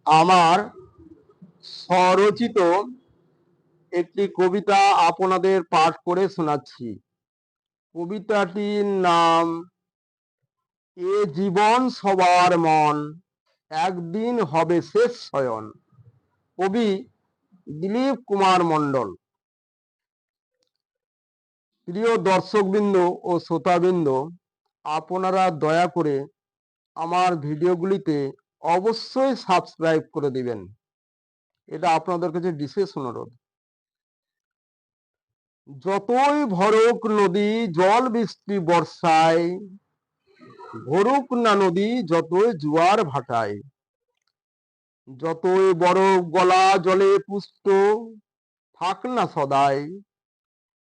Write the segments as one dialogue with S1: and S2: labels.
S1: আমার স্বরচিত একটি কবিতা আপনাদের পাঠ করে শোনাচ্ছি। কবিতাটির নাম এ জীবন সবার মন, একদিন হবে শেষ শয়ন। কবি দিলীপ কুমার মণ্ডল। প্রিয় দর্শকবৃন্দ ও শ্রোতাবৃন্দ, আপনারা দয়া করে আমার ভিডিওগুলিতে অবশ্যই সাবস্ক্রাইব করে দিবেন, এটা আপনাদের কাছে বিশেষ অনুরোধ। যতই ভরুক নদী জল বৃষ্টি বর্ষায়, ভরুক না নদী যতই জোয়ার ভাটায়, যতই বরফ গলা জলে পুষ্ট থাক না সদাই,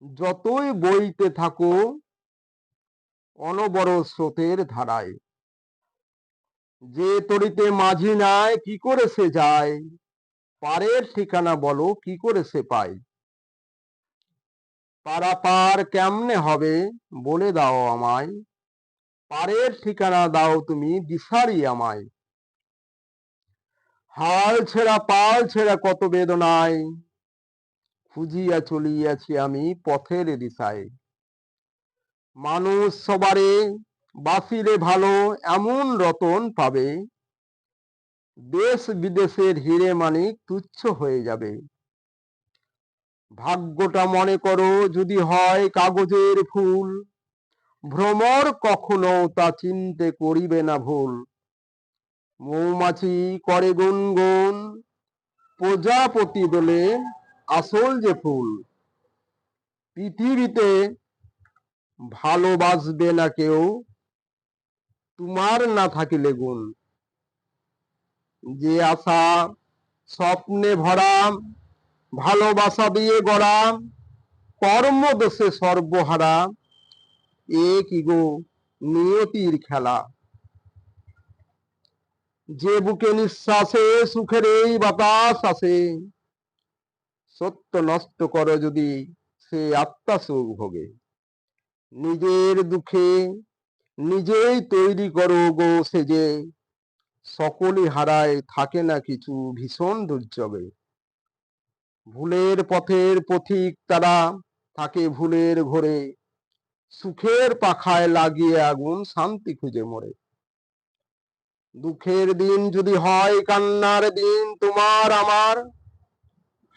S1: যতই বইতে থাকো অনবরত স্রোতের ধারায়, যে তরিতে মাঝি নাই কি করে সে যায়, পারের ঠিকানা বলো কি করে সে পায়, পারাপার কেমনে হবে বলে দাও আমায়, পারের ঠিকানা দাও তুমি দিশারি আমায়। হাল ছেঁড়া পাল ছেঁড়া কত বেদনায়, খুঁজিয়া চলিয়াছি আমি পথের দিশায়। মানুষ সবারে বাসিরে ভালো এমন রতন পাবে, দেশ বিদেশের হিরে মানিক তুচ্ছ হয়ে যাবে। ভাগ্যটা মনে করো যদি হয় কাগজের ফুল, ভ্রমর কখনো তা চিনতে করিবে না ভুল। মৌমাছি করে গুনগুন, প্রজাপতি দোলে আসল যে ফুল। পৃথিবীতে ভালোবাসবে না কেউ তোমার না থাকিলে গুণ। যে আশা স্বপ্নে ভরা, ভালোবাসা দিয়ে গড়া, কর্মদোষে সর্বহারা, এ কি গো নিয়তির খেলা। যে বুকে নিঃশ্বাসে সুখের এই বাতাস আসে, সত্য নষ্ট করো যদি সে আত্মা সুখ ভোগে। নিজের দুঃখে নিজেই তৈরি করো গো সেজে, সকলই হারায় থাকে না কিছু ভীষণ দুর্যোগে। ভুলের পথের পথিক তারা থাকে ভুলের ঘোরে, সুখের পাখায় লাগিয়ে আগুন শান্তি খুঁজে মরে। দুঃখের দিন যদি হয় কান্নার দিন তোমার আমার,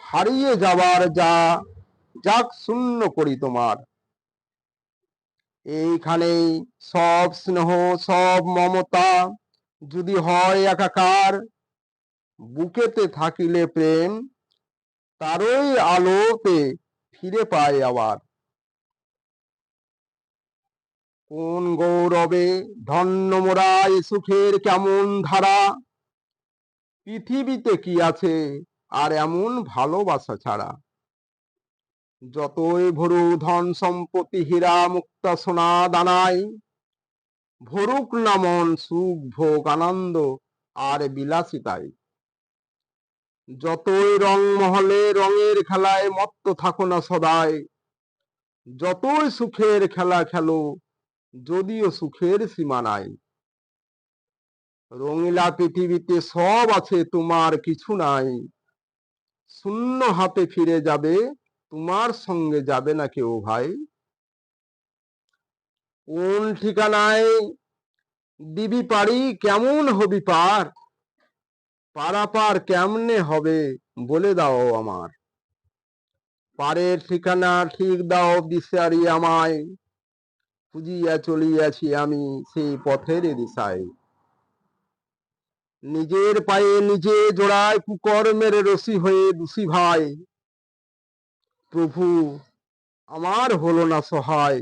S1: হারিয়ে যাবার যা যাক শূন্য করি তোমার। এইখানেই সব স্নেহ সব মমতা যদি হয় একাকার, বুকেতে থাকিলে প্রেম তারই আলোতে ফিরে পায় আবার। কোন গৌরবে ধন্য মোরা এ সুখের কেমন ধারা, পৃথিবীতে কি আছে আর এমন ভালোবাসা ছাড়া। যতই ভরু ধন সম্পত্তি হীরা মুক্তা সোনা দানায়, ভরুক না মন সুখ ভোগ আনন্দ আর বিলাসিতায়। যতই রং মহলে রঙের খেলায় মত্ত থাকো না সদাই, যতই সুখের খেলা খেলো যদিও সুখের সীমা নাই। রঙিলা পৃথিবীতে সব আছে তোমার কিছু নাই, শূন্য হাতে ফিরে যাবে তোমার সঙ্গে যাবে না কেউ ভাই। কোন ঠিকানায় দিবি পারি কেমন হবি পার, পারাপার কেমনে হবে বলে দাও আমার। পারের ঠিকানা ঠিক দাও দিশারি আমায়, খুঁজিয়া চলিয়াছি আমি সেই পথের দিশায়। নিজের পায়ে নিজে জোড়ায় কুকর্মের রশি হয়ে দোষী ভাই, প্রভু আমার হলো না সহায়,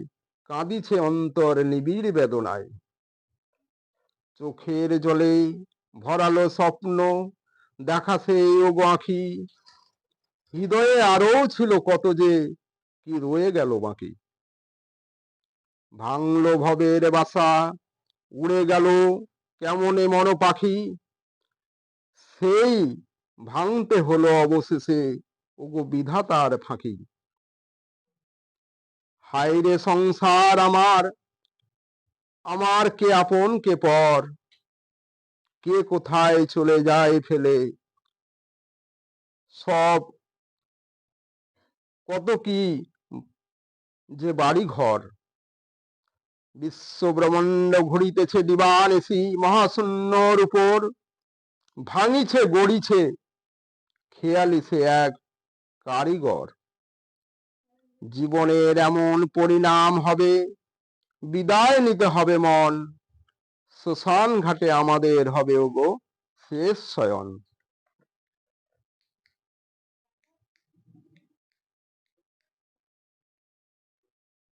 S1: কাঁদিছে অন্তর নিবিড় বেদনায়। চোখের জলে ভরালো স্বপ্ন দেখা সেই ওগো আঁখি, হৃদয়ে আরো ছিল কত যে কি রয়ে গেল বাকি। ভাঙলো ভবের বাসা উড়ে গেল কেমনে মন পাখি, সেই ভাঙতে হলো অবশেষে ওগো বিধাতার ফাঁকি। হায়রে সংসার আমার, আমার কে আপন কে পর, কে কোথায় চলে যায় ফেলে, সব কত কি যে বাড়ি ঘর। বিশ্ব ব্রহ্মাণ্ড ঘুরিতেছে দিবানিশি মহাশূন্যর উপর, ভাঙিছে গড়িছে খেয়ালি সে এক কারিগর। জীবনের এমন পরিণাম হবে, বিদায় নিতে হবে মন, শ্মশান ঘাটে আমাদের হবে ওগো শেষ শয়ন।